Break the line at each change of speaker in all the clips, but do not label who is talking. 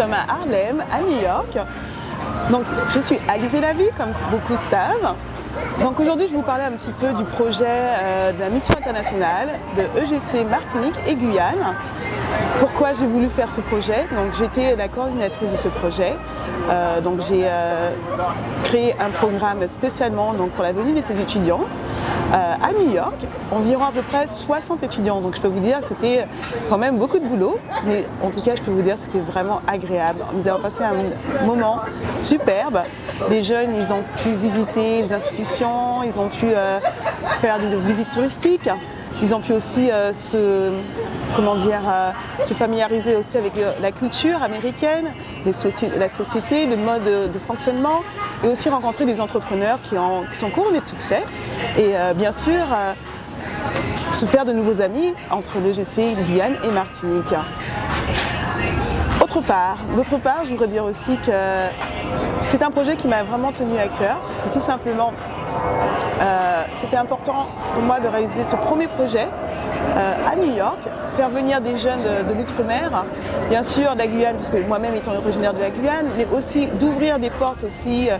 sommes à Harlem, à New York. Donc, je suis Alizée Lavie, comme beaucoup savent. Donc aujourd'hui, je vais vous parler un petit peu du projet de la mission internationale de EGC Martinique et Guyane. Pourquoi j'ai voulu faire ce projet? Donc j'étais la coordinatrice de ce projet. Donc j'ai créé un programme spécialement pour la venue de ces étudiants à New York, environ à peu près 60 étudiants. Donc je peux vous dire que c'était quand même beaucoup de boulot, mais en tout cas je peux vous dire que c'était vraiment agréable. Nous avons passé un moment superbe. Les jeunes, ils ont pu visiter les institutions, ils ont pu faire des visites touristiques, ils ont pu aussi se familiariser aussi avec la culture américaine, la société, le mode de fonctionnement, et aussi rencontrer des entrepreneurs qui sont couronnés de succès. Et bien sûr, se faire de nouveaux amis entre l'EGC, Guyane et Martinique. D'autre part, je voudrais dire aussi que c'est un projet qui m'a vraiment tenu à cœur, parce que tout simplement, c'était important pour moi de réaliser ce premier projet à New York, faire venir des jeunes de l'outre-mer, bien sûr de la Guyane, parce que moi-même étant originaire de la Guyane, mais aussi d'ouvrir des portes aussi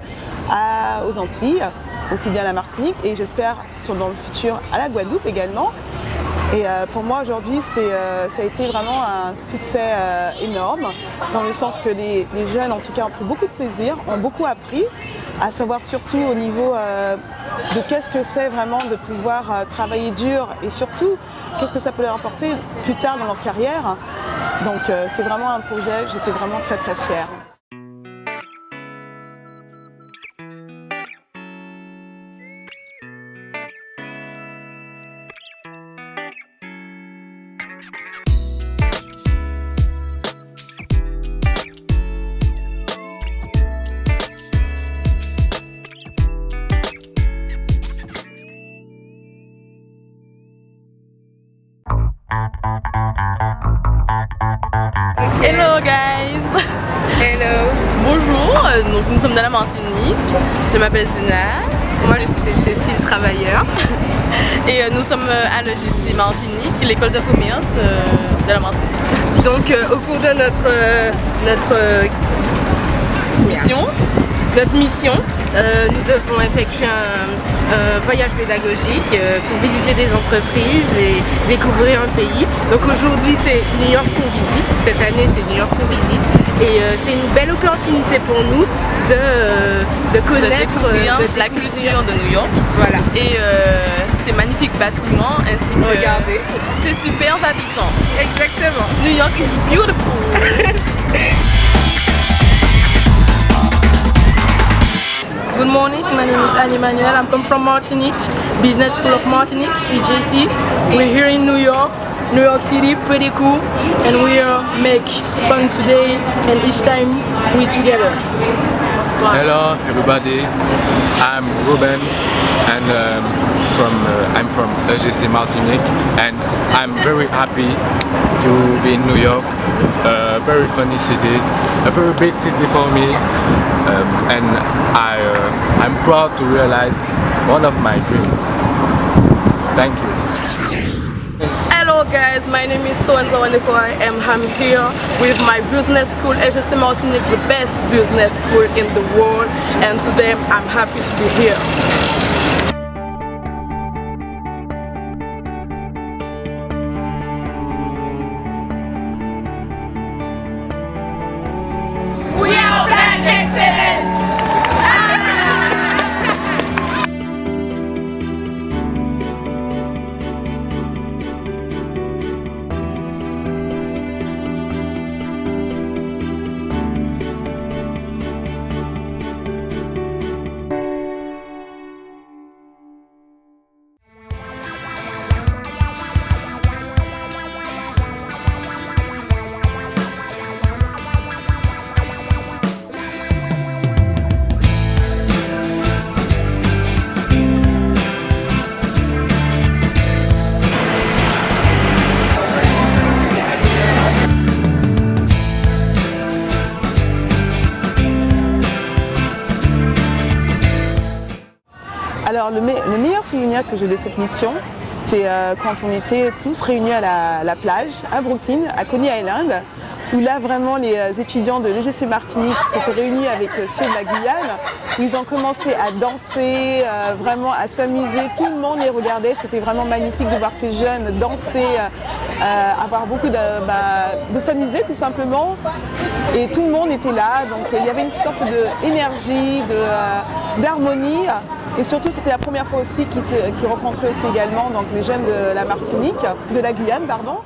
aux Antilles, aussi bien à la Martinique, et j'espère dans le futur à la Guadeloupe également. Et pour moi aujourd'hui, ça a été vraiment un succès énorme, dans le sens que les jeunes en tout cas ont pris beaucoup de plaisir, ont beaucoup appris, à savoir surtout au niveau de qu'est-ce que c'est vraiment de pouvoir travailler dur, et surtout qu'est-ce que ça peut leur apporter plus tard dans leur carrière. Donc c'est vraiment un projet, j'étais vraiment très très fière.
Hello guys!
Hello!
Bonjour, donc nous sommes dans la Martinique, je m'appelle Zina.
Moi c'est Cécile Travailleur.
Et nous sommes à l'EGC Martinique, l'école de commerce de la Martinique.
Donc au cours de notre mission, nous devons effectuer un voyage pédagogique pour visiter des entreprises et découvrir un pays. Donc aujourd'hui c'est New York qu'on visite, cette année c'est New York qu'on visite, et c'est une belle opportunité pour nous de connaître
la culture de New York.
Voilà.
Et ces magnifiques bâtiments ainsi que
regardez
ces super habitants.
Exactement.
New York is beautiful.
Good morning, my name is Annie Manuel. I'm come from Martinique, Business School of Martinique, EJC. We're here in New York City, pretty cool, and we make fun today and each time we together.
Hello everybody, I'm Ruben and I'm from EGC Martinique, and I'm very happy to be in New York, a very funny city, a very big city for me, and I'm proud to realize one of my dreams. Thank you.
Hello guys, my name is So-and-so Wanekoi, and I'm here with my business school, EGC Martinique, the best business school in the world, and today I'm happy to be here.
We are Black Excellence!
Alors le meilleur souvenir que j'ai de cette mission, c'est quand on était tous réunis à la plage à Brooklyn, à Coney Island. où là vraiment les étudiants de l'EGC Martinique s'étaient réunis avec ceux de la Guyane, où ils ont commencé à danser, vraiment à s'amuser, tout le monde les regardait, c'était vraiment magnifique de voir ces jeunes danser, avoir beaucoup de s'amuser tout simplement, et tout le monde était là, donc il y avait une sorte d'énergie, d'harmonie. Et surtout, c'était la première fois aussi qu'ils rencontraient aussi également donc, les jeunes de la Martinique, de la Guyane, pardon.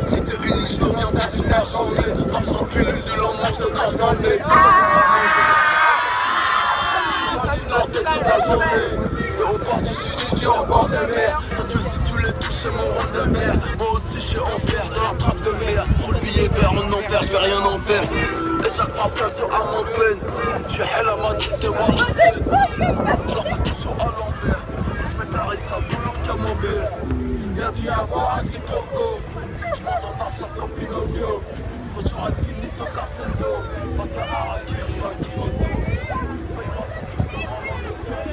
Si t'es une je te viendrai toute la journée. Pas besoin de pilule de lendemain, je te crache dans le nez. Toute la journée. Et au bord du suicide, je suis au bord de mer. Toi tu sais, tu les touches, c'est mon rôle de mer. Moi aussi je suis en fer, dans la trappe de mer. Roule billet vert en enfer, je vais rien en faire. Et chaque fois seul sur un mon peine. Je suis hell à ma tête, t'es voir le ciel. Je leur fais tout sur à l'envers. Je mets ta rice à tout leur camembert. Y'a dû avoir un petit croco. Je monte dans ta chatte comme Pinocchio. Quand j'aurai fini de te casser le dos. Pas de faire harakiri, un kimono. Paye-moi tout ce que tu m'as dans le cash.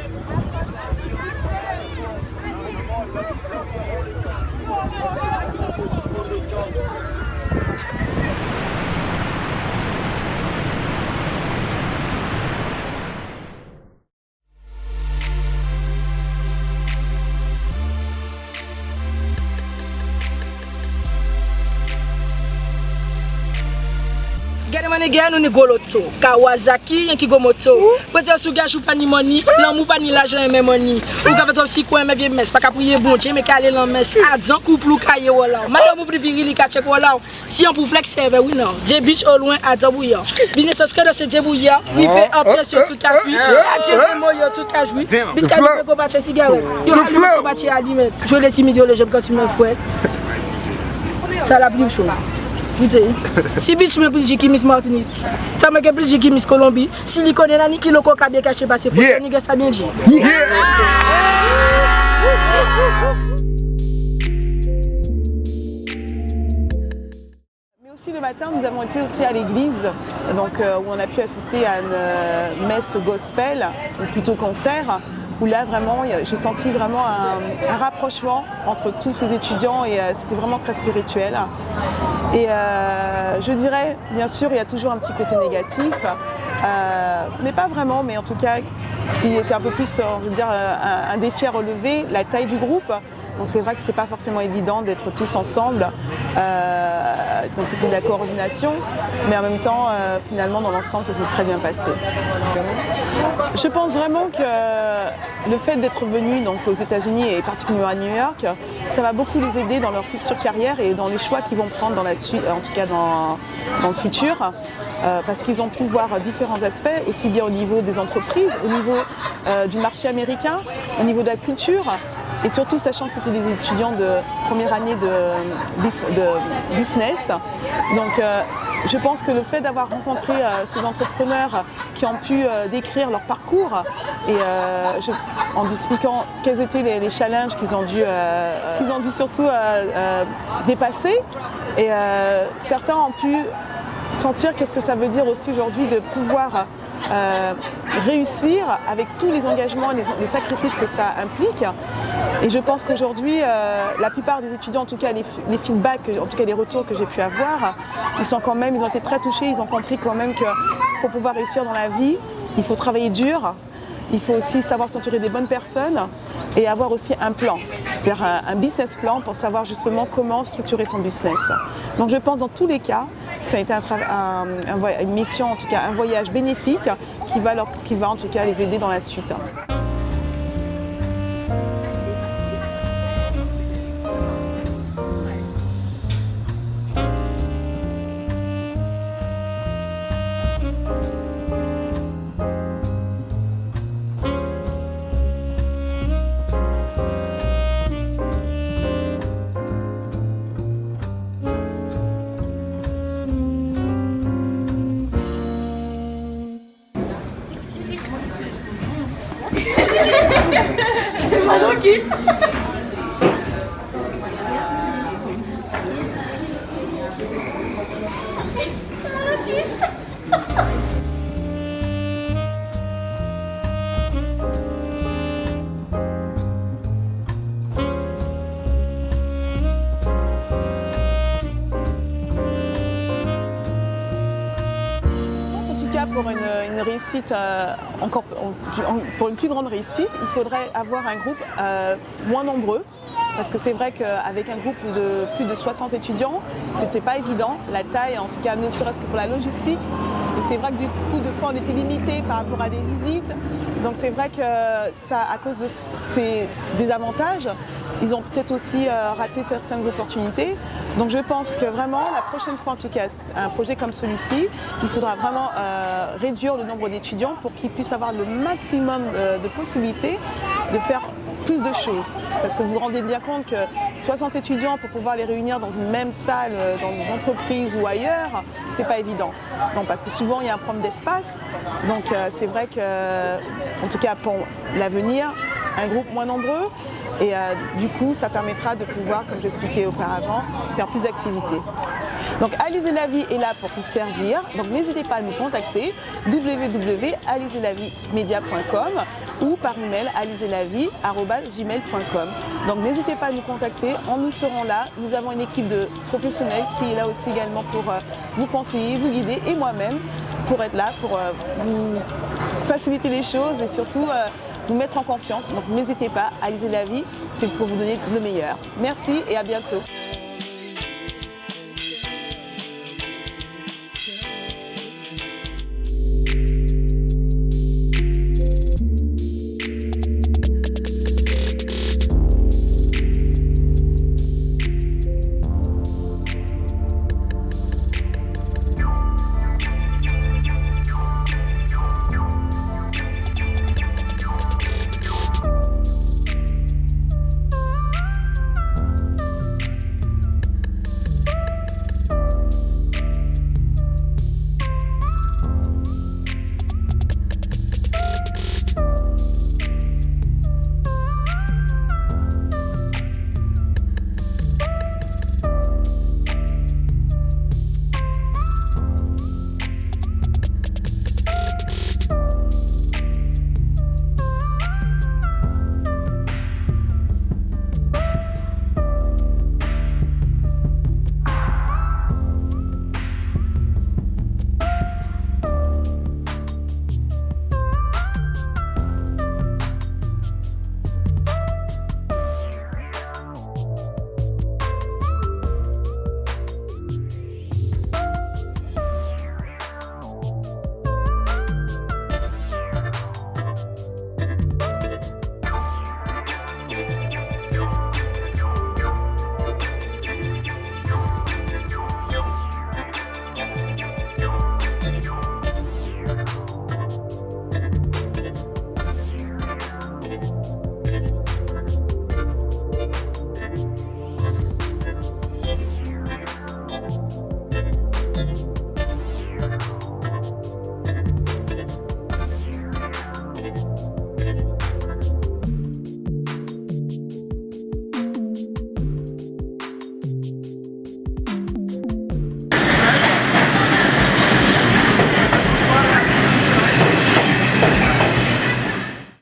Gen nou ni goloto, Kawasaki, yon ki go moto. Pwede sou gaj ou pa ni moni, lan mou pa ni l'ajan yon men moni. Ou ka fet si kwen men vie mes, pa ka pouye bon, je me kale lan mes. Adzan kouplou kaye wala. Madame ou preferi li ka chek wala. Si yon pou flex serve, oui non. De bitch au loin, adzan bouya. Business aske de se debouya, li fe apres yo tout ka fui. Adje de mo yo tout ka joui. Bitch ka li pe ko bache cigarette. Yo halim ko bache alimet. Jwe le timide yo le jem quand tu me fouettes. Ça la plus chaud. Si bitch me plus Jiki Miss Martinique, ça me plus Jiki Miss Colombie, si li connaît nani ki loko ka bien caché passer faut que nigga ça bien dit.
Mais aussi le matin, nous avons été aussi à l'église, donc où on a pu assister à une messe gospel, ou plutôt concert. Où là vraiment, j'ai senti vraiment un rapprochement entre tous ces étudiants et c'était vraiment très spirituel. Et je dirais, bien sûr, il y a toujours un petit côté négatif, mais pas vraiment, mais en tout cas, qui était un peu plus, on veut dire, un défi à relever, la taille du groupe. Donc c'est vrai que c'était pas forcément évident d'être tous ensemble, donc c'était de la coordination, mais en même temps, finalement, dans l'ensemble, ça s'est très bien passé. Je pense vraiment que le fait d'être venu donc, aux États-Unis et particulièrement à New York, ça va beaucoup les aider dans leur future carrière et dans les choix qu'ils vont prendre dans la suite, en tout cas dans le futur, parce qu'ils ont pu voir différents aspects, aussi bien au niveau des entreprises, au niveau du marché américain, au niveau de la culture. Et surtout sachant que c'était des étudiants de première année de business. Donc je pense que le fait d'avoir rencontré ces entrepreneurs qui ont pu décrire leur parcours et en expliquant quels étaient les challenges qu'ils ont dû surtout dépasser, et certains ont pu sentir qu'est-ce que ça veut dire aussi aujourd'hui de pouvoir réussir avec tous les engagements et les sacrifices que ça implique. Et je pense qu'aujourd'hui, la plupart des étudiants, en tout cas les feedbacks, en tout cas les retours que j'ai pu avoir, ils ont été très touchés, ils ont compris quand même que pour pouvoir réussir dans la vie, il faut travailler dur, il faut aussi savoir s'entourer des bonnes personnes et avoir aussi un plan, c'est-à-dire un business plan pour savoir justement comment structurer son business. Donc je pense dans tous les cas, ça a été une mission, en tout cas un voyage bénéfique qui va en tout cas les aider dans la suite. Pour une réussite, pour une plus grande réussite, il faudrait avoir un groupe moins nombreux. Parce que c'est vrai qu'avec un groupe de plus de 60 étudiants, c'était pas évident, la taille, en tout cas ne serait-ce que pour la logistique. Et c'est vrai que du coup, de fois, on était limité par rapport à des visites. Donc c'est vrai que ça, à cause de ces désavantages, ils ont peut-être aussi raté certaines opportunités. Donc je pense que vraiment, la prochaine fois, en tout cas, un projet comme celui-ci, il faudra vraiment réduire le nombre d'étudiants pour qu'ils puissent avoir le maximum de possibilités de faire plus de choses. Parce que vous vous rendez bien compte que 60 étudiants, pour pouvoir les réunir dans une même salle, dans des entreprises ou ailleurs, c'est pas évident. Donc, parce que souvent, il y a un problème d'espace. Donc c'est vrai que, en tout cas pour l'avenir, un groupe moins nombreux, et du coup, ça permettra de pouvoir, comme j'expliquais auparavant, faire plus d'activités. Donc Alizé la vie est là pour vous servir, donc n'hésitez pas à nous contacter www.alizelaviemedia.com ou par email alizelavie@gmail.com. Donc n'hésitez pas à nous contacter, nous serons là. Nous avons une équipe de professionnels qui est là aussi également pour vous conseiller, vous guider, et moi-même pour être là, pour vous faciliter les choses et surtout vous mettre en confiance. Donc n'hésitez pas, Alizé la vie, c'est pour vous donner le meilleur. Merci et à bientôt.